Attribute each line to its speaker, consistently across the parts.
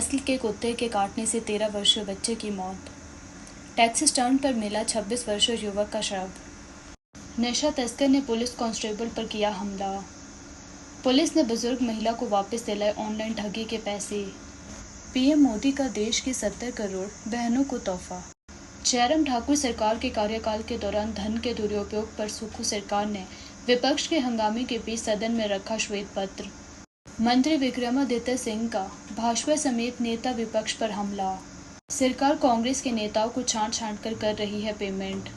Speaker 1: नस्ल के कुत्ते के काटने से 13 वर्षीय बच्चे की मौत। टैक्सी स्टैंड पर मिला 26 वर्षीय युवक का शव। नशा तस्कर ने पुलिस कांस्टेबल पर किया हमला। पुलिस ने बुजुर्ग महिला को वापस दिलाए ऑनलाइन ठगी के पैसे। पीएम मोदी का देश की 70 करोड़ बहनों को तोहफा। जयराम ठाकुर सरकार के कार्यकाल के दौरान धन के दुरुपयोग पर सुक्खू सरकार ने विपक्ष के हंगामे के बीच सदन में रखा श्वेत पत्र। मंत्री विक्रमादित्य सिंह का भाजपा समेत नेता विपक्ष पर हमला। सरकार कांग्रेस के नेताओं को छांट कर रही है पेमेंट।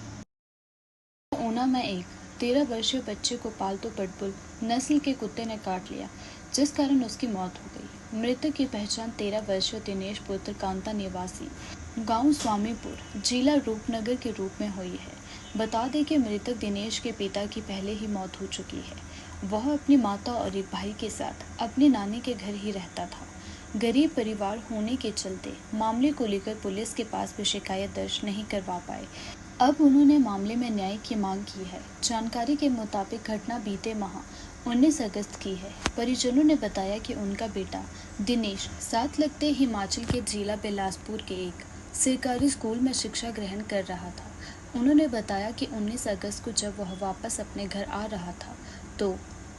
Speaker 1: ऊना में एक 13 वर्षीय बच्चे को पालतू पिटबुल नस्ल के कुत्ते ने काट लिया, जिस कारण उसकी मौत हो गई। मृतक की पहचान 13 वर्षीय दिनेश पुत्र कांता निवासी गांव स्वामीपुर, जिला रूपनगर के रूप में हुई है। बता दें कि मृतक दिनेश के पिता की पहले ही मौत हो चुकी है। वह अपनी माता और एक भाई के साथ अपनी नानी के घर ही रहता था। गरीब परिवार होने के चलते मामले को लेकर पुलिस के पास भी शिकायत दर्ज नहीं करवा पाए। अब उन्होंने मामले में न्याय की मांग की है। जानकारी के मुताबिक घटना बीते माह 19 अगस्त की है। परिजनों ने बताया कि उनका बेटा दिनेश साथ लगते हिमाचल के जिला बिलासपुर के एक सरकारी स्कूल में शिक्षा ग्रहण कर रहा था। उन्होंने बताया कि 19 अगस्त को जब वह वापस अपने घर आ रहा था तो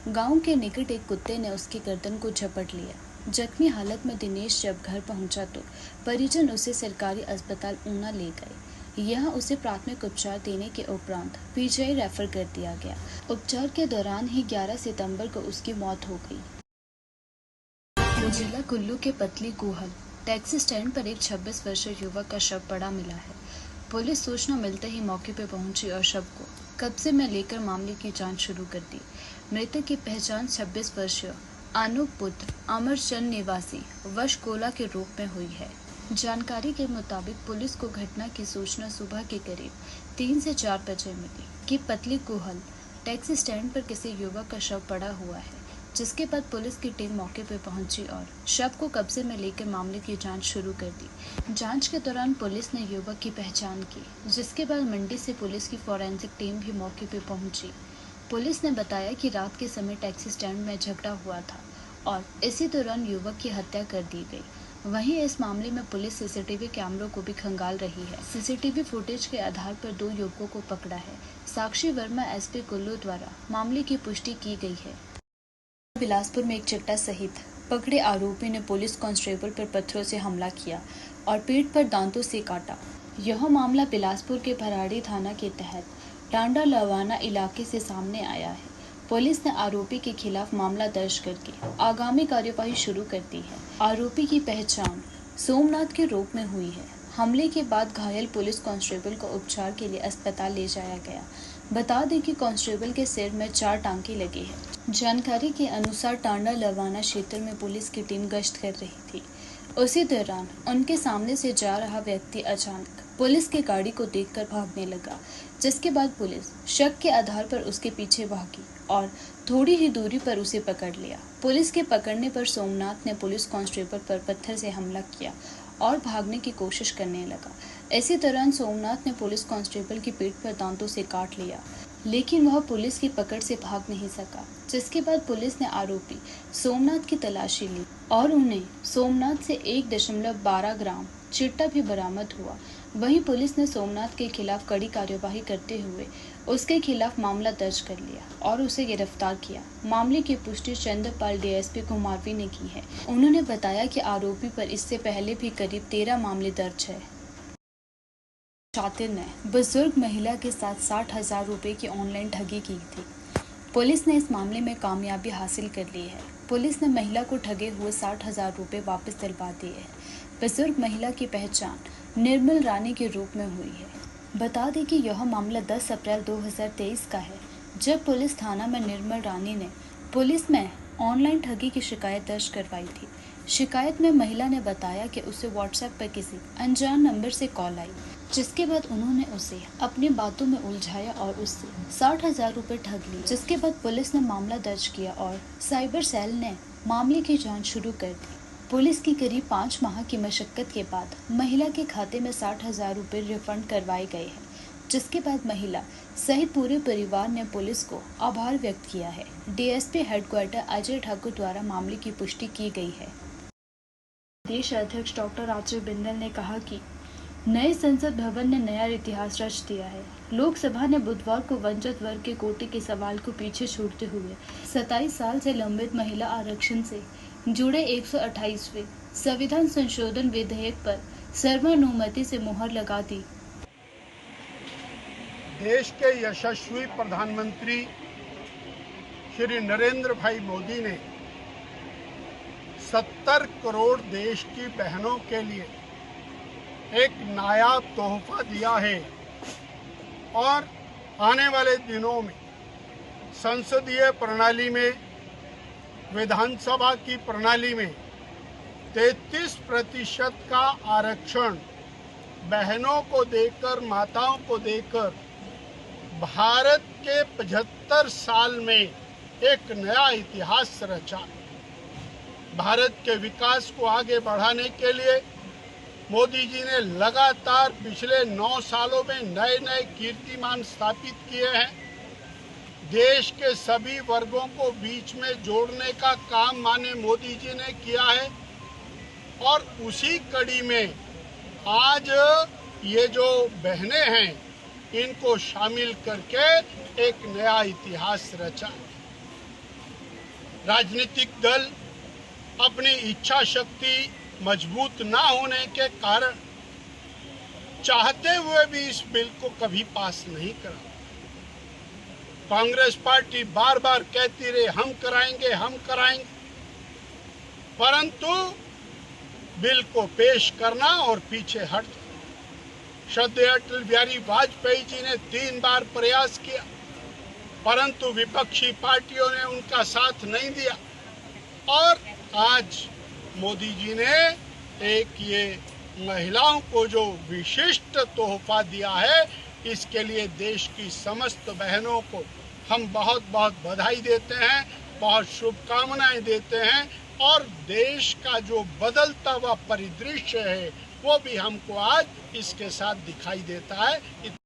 Speaker 1: गांव के निकट एक कुत्ते ने उसकी गर्दन को झपट लिया। जख्मी हालत में दिनेश जब घर पहुंचा तो परिजन उसे सरकारी अस्पताल ऊना ले गए। यहाँ उसे प्राथमिक उपचार देने के उपरांत पीजीआई रेफर कर दिया गया। उपचार के दौरान ही 11 सितंबर को उसकी मौत हो गई। जिला कुल्लू के पतली गुहल टैक्सी स्टैंड पर एक 26 वर्षीय युवक का शव पड़ा मिला है। पुलिस सूचना मिलते ही मौके पर पहुंची और शव को कब्जे में लेकर मामले की जांच शुरू कर दी। मृतक की पहचान 26 वर्षीय अनूप पुत्र अमरचंद निवासी वशकोला के रूप में हुई है। जानकारी के मुताबिक पुलिस को घटना की सूचना सुबह के करीब 3 से 4 बजे मिली कि पतली गुहल टैक्सी स्टैंड पर किसी युवक का शव पड़ा हुआ है, जिसके बाद पुलिस की टीम मौके पर पहुंची और शव को कब्जे में लेकर मामले की जांच शुरू कर दी। जांच के दौरान पुलिस ने युवक की पहचान की, जिसके बाद मंडी से पुलिस की फॉरेंसिक टीम भी मौके पर पहुंची। पुलिस ने बताया कि रात के समय टैक्सी स्टैंड में झगड़ा हुआ था और इसी दौरान युवक की हत्या कर दी गई। वहीं इस मामले में पुलिस सीसीटीवी कैमरों को भी खंगाल रही है। सीसीटीवी फुटेज के आधार पर 2 युवकों को पकड़ा है। साक्षी वर्मा एसपी कुल्लू द्वारा मामले की पुष्टि की गई है। बिलासपुर में एक चिट्टा सहित पकड़े आरोपी ने पुलिस कांस्टेबल पर पत्थरों से हमला किया और पीठ पर दांतों से काटा। यह मामला बिलासपुर के भराड़ी थाना के तहत टांडा लवाना इलाके से सामने आया है। पुलिस ने आरोपी के खिलाफ मामला दर्ज करके आगामी कार्यवाही शुरू कर दी है। आरोपी की पहचान सोमनाथ के रूप में हुई है। हमले के बाद घायल पुलिस कांस्टेबल को उपचार के लिए अस्पताल ले जाया गया। बता दें कि कांस्टेबल के सिर में 4 टांके लगे हैं। जानकारी के अनुसार टांडा लवाना क्षेत्र में पुलिस की टीम गश्त कर रही थी। उसी दौरान उनके सामने से जा रहा व्यक्ति अचानक पुलिस की गाड़ी को देखकर भागने लगा, जिसके बाद पुलिस शक के आधार पर उसके पीछे भागी और थोड़ी ही दूरी पर उसे पकड़ लिया। पुलिस के पकड़ने पर सोमनाथ ने पुलिस कांस्टेबल पर पत्थर से हमला किया और भागने की कोशिश करने लगा। इसी दौरान सोमनाथ ने पुलिस कांस्टेबल की पीठ पर दांतों से काट लिया, लेकिन वह पुलिस की पकड़ से भाग नहीं सका, जिसके बाद पुलिस ने आरोपी सोमनाथ की तलाशी ली और उन्हें सोमनाथ से 1.12 ग्राम चिट्टा भी बरामद हुआ। वहीं पुलिस ने सोमनाथ के खिलाफ कड़ी कार्यवाही करते हुए उसके खिलाफ मामला दर्ज कर लिया और उसे गिरफ्तार किया। मामले की पुष्टि चंद्रपाल डीएसपी कुमारवी ने की है। उन्होंने बताया कि आरोपी पर इससे पहले भी करीब 13 मामले दर्ज है। शातिर ने बुजुर्ग महिला के साथ 60,000 रुपए की ऑनलाइन ठगी की थी। पुलिस ने इस मामले में कामयाबी हासिल कर ली है। पुलिस ने महिला को ठगे हुए 60,000 रुपए वापस दिलवा दिए हैं। बुजुर्ग महिला की पहचान निर्मल रानी के रूप में हुई है। बता दें कि यह मामला 10 अप्रैल 2023 का है, जब पुलिस थाना में निर्मल रानी ने पुलिस में ऑनलाइन ठगी की शिकायत दर्ज करवाई थी। शिकायत में महिला ने बताया कि उसे व्हाट्सएप पर किसी अनजान नंबर से कॉल आई, जिसके बाद उन्होंने उसे अपनी बातों में उलझाया और उससे 60,000 रुपए ठग लिए। जिसके बाद पुलिस ने मामला दर्ज किया और साइबर सेल ने मामले की जांच शुरू कर दी। पुलिस की करीब 5 माह की मशक्कत के बाद महिला के खाते में 60,000 रुपए रिफंड करवाए गए हैं, जिसके बाद महिला सहित पूरे परिवार ने पुलिस को आभार व्यक्त किया है। डीएसपी हेडक्वार्टर अजय ठाकुर द्वारा मामले की पुष्टि की गई है। प्रदेश अध्यक्ष डॉक्टर राजीव बिंदल ने कहा कि नए संसद भवन ने नया इतिहास रच दिया है। लोकसभा ने बुधवार को वंचित वर्ग के कोटे के सवाल को पीछे छोड़ते हुए 27 साल से लंबित महिला आरक्षण से जुड़े 128वें संविधान संशोधन विधेयक पर सर्वानुमति से मुहर लगा दी।
Speaker 2: देश के यशस्वी प्रधानमंत्री श्री नरेंद्र भाई मोदी ने 70 करोड़ देश की बहनों के लिए एक नायाब तोहफा दिया है और आने वाले दिनों में संसदीय प्रणाली में, विधानसभा की प्रणाली में 33% का आरक्षण बहनों को देकर, माताओं को देकर भारत के 75 साल में एक नया इतिहास रचा। भारत के विकास को आगे बढ़ाने के लिए मोदी जी ने लगातार पिछले 9 सालों में नए नए कीर्तिमान स्थापित किए हैं। देश के सभी वर्गों को बीच में जोड़ने का काम माननीय मोदी जी ने किया है और उसी कड़ी में आज ये जो बहनें हैं इनको शामिल करके एक नया इतिहास रचा। राजनीतिक दल अपनी इच्छा शक्ति मजबूत ना होने के कारण चाहते हुए भी इस बिल को कभी पास नहीं करा। कांग्रेस पार्टी बार बार कहती रही हम कराएंगे, परंतु बिल को पेश करना और पीछे हट जाना। श्रद्धेय अटल बिहारी वाजपेयी जी ने 3 बार प्रयास किया, परंतु विपक्षी पार्टियों ने उनका साथ नहीं दिया और आज मोदी जी ने एक ये महिलाओं को जो विशिष्ट तोहफा दिया है, इसके लिए देश की समस्त बहनों को हम बहुत बहुत बधाई देते हैं, बहुत शुभकामनाएं देते हैं और देश का जो बदलता हुआ परिदृश्य है वो भी हमको आज इसके साथ दिखाई देता है।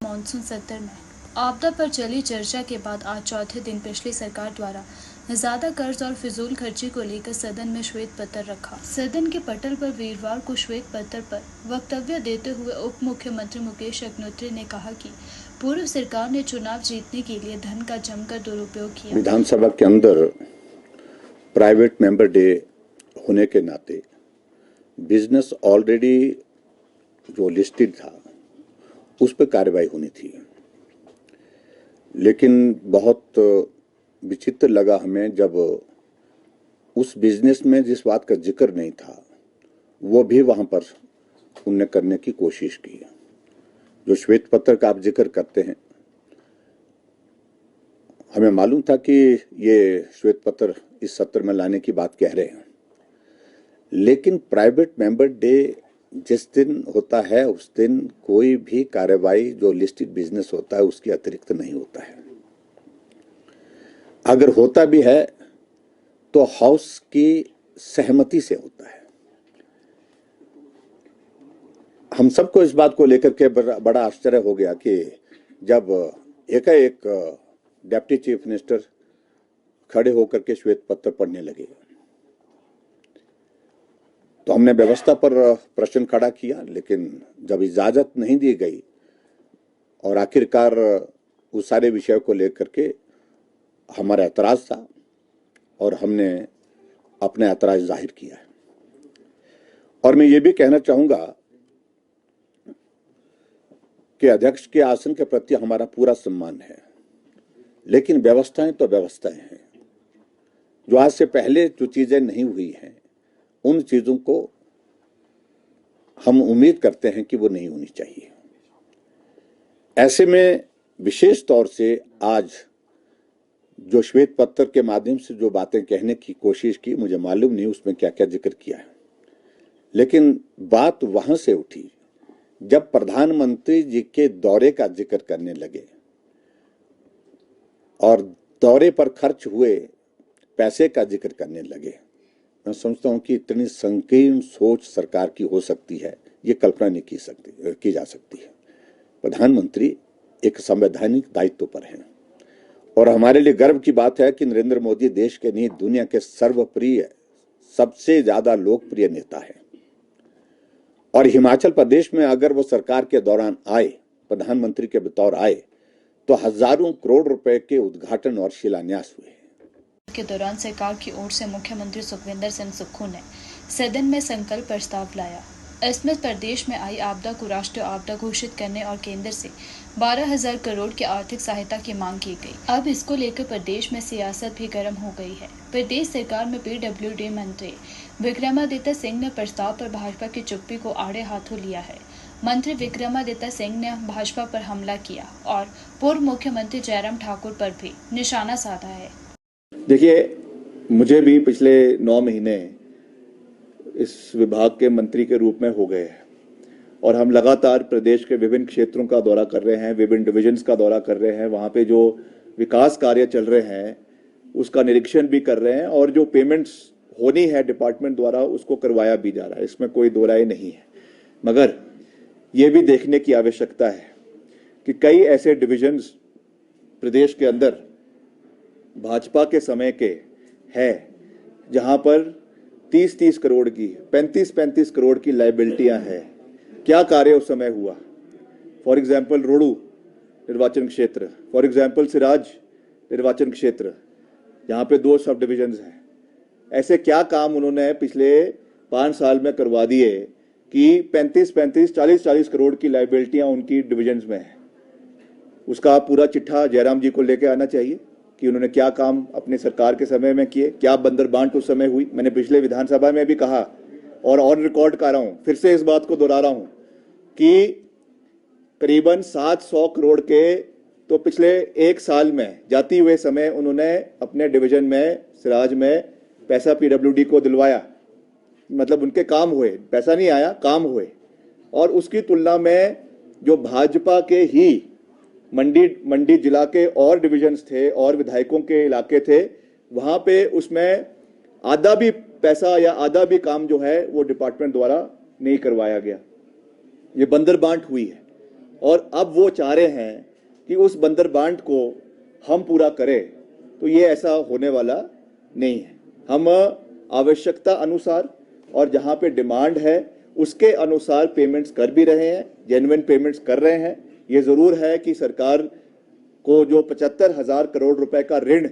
Speaker 1: मानसून सत्र में आपदा पर चली चर्चा के बाद आज चौथे दिन पिछली सरकार द्वारा ज्यादा कर्ज और फिजूल खर्ची को लेकर सदन में श्वेत पत्र रखा। सदन के पटल पर वीरवार को श्वेत पत्र पर वक्तव्य देते हुए उप मुख्यमंत्री मुकेश अग्निहोत्री ने कहा कि पूर्व सरकार ने चुनाव जीतने के लिए धन का जमकर दुरुपयोग किया।
Speaker 3: विधानसभा के अंदर प्राइवेट मेंबर डे होने के नाते बिजनेस ऑलरेडी जो लिस्टेड था उस पर कार्रवाई होनी थी, लेकिन बहुत विचित्र लगा हमें जब उस बिजनेस में जिस बात का जिक्र नहीं था वो भी वहां पर उनने करने की कोशिश की। जो श्वेत पत्र का आप जिक्र करते हैं, हमें मालूम था कि ये श्वेत पत्र इस सत्र में लाने की बात कह रहे हैं, लेकिन प्राइवेट मेंबर डे जिस दिन होता है उस दिन कोई भी कार्रवाई जो लिस्टेड बिजनेस होता है उसके अतिरिक्त नहीं होता है। अगर होता भी है तो हाउस की सहमति से होता है। हम सबको इस बात को लेकर के बड़ा आश्चर्य हो गया कि जब एकाएक डिप्टी चीफ मिनिस्टर खड़े होकर के श्वेत पत्र पढ़ने लगे तो हमने व्यवस्था पर प्रश्न खड़ा किया, लेकिन जब इजाजत नहीं दी गई और आखिरकार उस सारे विषय को लेकर के हमारा ऐतराज था और हमने अपना ऐतराज जाहिर किया है। और मैं ये भी कहना चाहूंगा कि अध्यक्ष के आसन के प्रति हमारा पूरा सम्मान है, लेकिन व्यवस्थाएं तो व्यवस्थाएं हैं। जो आज से पहले जो चीजें नहीं हुई हैं उन चीजों को हम उम्मीद करते हैं कि वो नहीं होनी चाहिए। ऐसे में विशेष तौर से आज जो श्वेत पत्र के माध्यम से जो बातें कहने की कोशिश की, मुझे मालूम नहीं उसमें क्या क्या जिक्र किया है, लेकिन बात वहां से उठी जब प्रधानमंत्री जी के दौरे का जिक्र करने लगे और दौरे पर खर्च हुए पैसे का जिक्र करने लगे। मैं समझता हूं कि इतनी संकीर्ण सोच सरकार की हो सकती है, ये कल्पना नहीं की जा सकती है। प्रधानमंत्री एक संवैधानिक दायित्व पर हैं और हमारे लिए गर्व की बात है कि नरेंद्र मोदी देश के नहीं दुनिया के सर्वप्रिय, सबसे ज्यादा लोकप्रिय नेता हैं। और हिमाचल प्रदेश में अगर वो सरकार के दौरान आए, प्रधानमंत्री के बतौर आए, तो हजारों करोड़ रुपए के उद्घाटन और शिलान्यास हुए।
Speaker 1: के दौरान सरकार की ओर से मुख्यमंत्री सुखविंदर सिंह सुक्खू ने सदन में संकल्प प्रस्ताव लाया। इसमें प्रदेश में आई आपदा को राष्ट्रीय आपदा घोषित करने और केंद्र से 12,000 करोड़ की आर्थिक सहायता की मांग की गई। अब इसको लेकर प्रदेश में सियासत भी गर्म हो गई है। प्रदेश सरकार में PWD मंत्री विक्रमादित्य सिंह ने प्रस्ताव पर भाजपा की चुप्पी को आड़े हाथों लिया है। मंत्री विक्रमादित्य सिंह ने भाजपा पर हमला किया और पूर्व मुख्यमंत्री जयराम ठाकुर पर भी निशाना साधा है।
Speaker 4: देखिए, मुझे भी पिछले 9 महीने इस विभाग के मंत्री के रूप में हो गए हैं और हम लगातार प्रदेश के विभिन्न क्षेत्रों का दौरा कर रहे हैं, विभिन्न डिविजन्स का दौरा कर रहे हैं, वहाँ पे जो विकास कार्य चल रहे हैं उसका निरीक्षण भी कर रहे हैं और जो पेमेंट्स होनी है डिपार्टमेंट द्वारा उसको करवाया भी जा रहा है, इसमें कोई दो राय नहीं है। मगर ये भी देखने की आवश्यकता है कि कई ऐसे डिविजन्स प्रदेश के अंदर भाजपा के समय के हैं जहां पर 30-30 करोड़ की, 35-35 करोड़ की लायबिलिटियां हैं। क्या कार्य उस समय हुआ? फॉर एग्जाम्पल रोडू निर्वाचन क्षेत्र, फॉर एग्जाम्पल सिराज निर्वाचन क्षेत्र, जहां पे 2 सब डिविजन्स हैं। ऐसे क्या काम उन्होंने पिछले 5 साल में करवा दिए कि 35-35, 40-40 करोड़ की लायबिलिटियां उनकी डिविजन्स में है। उसका पूरा चिट्ठा जयराम जी को लेके आना चाहिए कि उन्होंने क्या काम अपने सरकार के समय में किए, क्या बंदर बांट उस समय हुई। मैंने पिछले विधानसभा में भी कहा और ऑन रिकॉर्ड कर रहा हूं, फिर से इस बात को दोहरा रहा हूं कि करीबन 700 करोड़ के तो पिछले 1 साल में जाती हुए समय उन्होंने अपने डिवीजन में सिराज में पैसा PWD को दिलवाया। मतलब उनके काम हुए, पैसा नहीं आया, काम हुए। और उसकी तुलना में जो भाजपा के ही मंडी जिला के और डिविजन्स थे और विधायकों के इलाके थे, वहां पे उसमें आधा भी पैसा या आधा भी काम जो है वो डिपार्टमेंट द्वारा नहीं करवाया गया। ये बंदर बांट हुई है और अब वो चाह रहे हैं कि उस बंदर बांट को हम पूरा करें, तो ये ऐसा होने वाला नहीं है। हम आवश्यकता अनुसार और जहां पे डिमांड है उसके अनुसार पेमेंट्स कर भी रहे हैं, जेन्युइन पेमेंट्स कर रहे हैं। ये जरूर है कि सरकार को जो 75,000 करोड़ रुपए का ऋण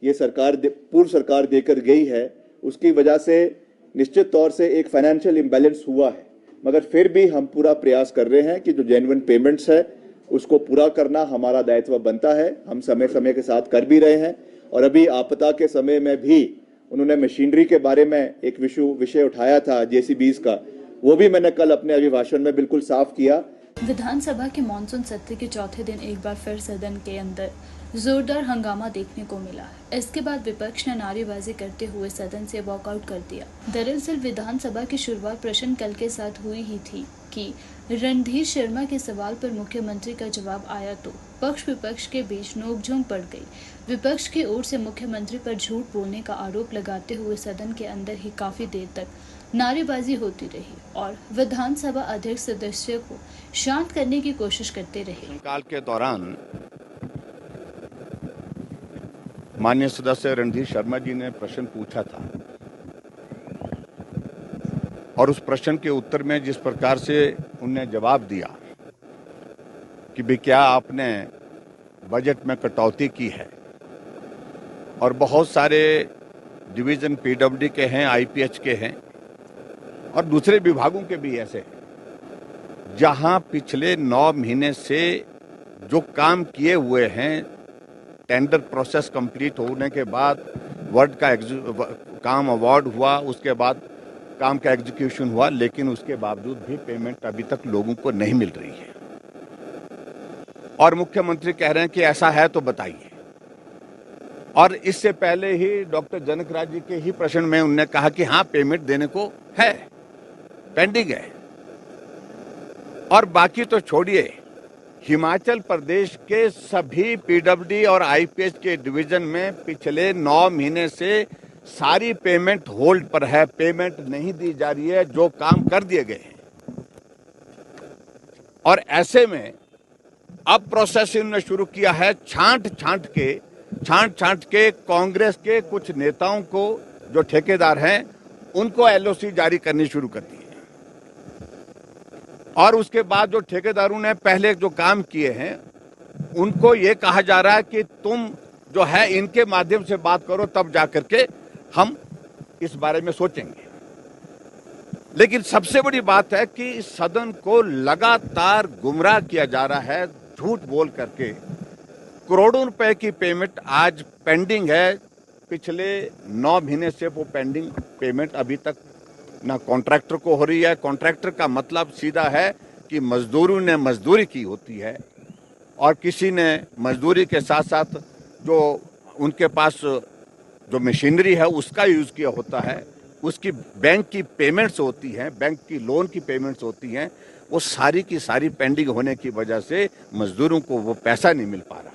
Speaker 4: ये पूर्व सरकार देकर गई है, उसकी वजह से निश्चित तौर से एक फाइनेंशियल इम्बैलेंस हुआ है। मगर फिर भी हम पूरा प्रयास कर रहे हैं कि जो जेन्युइन पेमेंट्स है उसको पूरा करना हमारा दायित्व बनता है। हम समय समय के साथ कर भी रहे हैं और अभी आपदा के समय में भी उन्होंने मशीनरी के बारे में एक विषय उठाया था, JCBs का, वो भी मैंने कल अपने अभिभाषण में बिल्कुल साफ किया।
Speaker 1: विधानसभा के मानसून सत्र के चौथे दिन एक बार फिर सदन के अंदर जोरदार हंगामा देखने को मिला। इसके बाद विपक्ष ने नारेबाजी करते हुए सदन से वॉकआउट कर दिया। दरअसल विधानसभा की शुरुआत प्रश्नकाल के साथ हुई ही थी कि रणधीर शर्मा के सवाल पर मुख्यमंत्री का जवाब आया तो पक्ष विपक्ष के बीच नोकझोंक बढ़ गई। विपक्ष की ओर से मुख्यमंत्री पर झूठ बोलने का आरोप लगाते हुए सदन के अंदर ही काफी देर तक नारेबाजी होती रही और विधानसभा अध्यक्ष सदस्य को शांत करने की कोशिश करते रहे।
Speaker 5: काल के दौरान माननीय सदस्य रणधीर शर्मा जी ने प्रश्न पूछा था और उस प्रश्न के उत्तर में जिस प्रकार से उनने जवाब दिया कि भाई क्या आपने बजट में कटौती की है, और बहुत सारे डिवीजन PWD के हैं, IPH के हैं और दूसरे विभागों के भी ऐसे हैं जहां पिछले 9 महीने से जो काम किए हुए हैं, टेंडर प्रोसेस कंप्लीट होने के बाद वर्ड का काम अवार्ड हुआ, उसके बाद काम का एग्जीक्यूशन हुआ, लेकिन उसके बावजूद भी पेमेंट अभी तक लोगों को नहीं मिल रही है। और मुख्यमंत्री कह रहे हैं कि ऐसा है तो बताइए। और इससे पहले ही डॉक्टर जनक राज जी के ही प्रश्न में उन्होंने कहा कि हाँ पेमेंट देने को है, पेंडिंग है। और बाकी तो छोड़िए, हिमाचल प्रदेश के सभी PWD और IPH के डिवीजन में पिछले 9 महीने से सारी पेमेंट होल्ड पर है, पेमेंट नहीं दी जा रही है, जो काम कर दिए गए हैं। और ऐसे में अब प्रोसेस इन्होंने शुरू किया है छांट छांट के कांग्रेस के कुछ नेताओं को, जो ठेकेदार हैं, उनको LOC जारी करनी शुरू कर दी है। और उसके बाद जो ठेकेदारों ने पहले जो काम किए हैं उनको ये कहा जा रहा है कि तुम जो है इनके माध्यम से बात करो, तब जाकर के हम इस बारे में सोचेंगे। लेकिन सबसे बड़ी बात है कि सदन को लगातार गुमराह किया जा रहा है, झूठ बोल करके। करोड़ों रुपए की पेमेंट आज पेंडिंग है, पिछले 9 महीने से वो पेंडिंग पेमेंट अभी तक ना कॉन्ट्रैक्टर को हो रही है। कॉन्ट्रैक्टर का मतलब सीधा है कि मजदूरों ने मजदूरी की होती है और किसी ने मजदूरी के साथ साथ जो उनके पास जो मशीनरी है उसका यूज किया होता है, उसकी बैंक की पेमेंट्स होती हैं, बैंक की लोन की पेमेंट्स होती हैं, वो सारी की सारी पेंडिंग होने की वजह से मजदूरों को वो पैसा नहीं मिल पा रहा।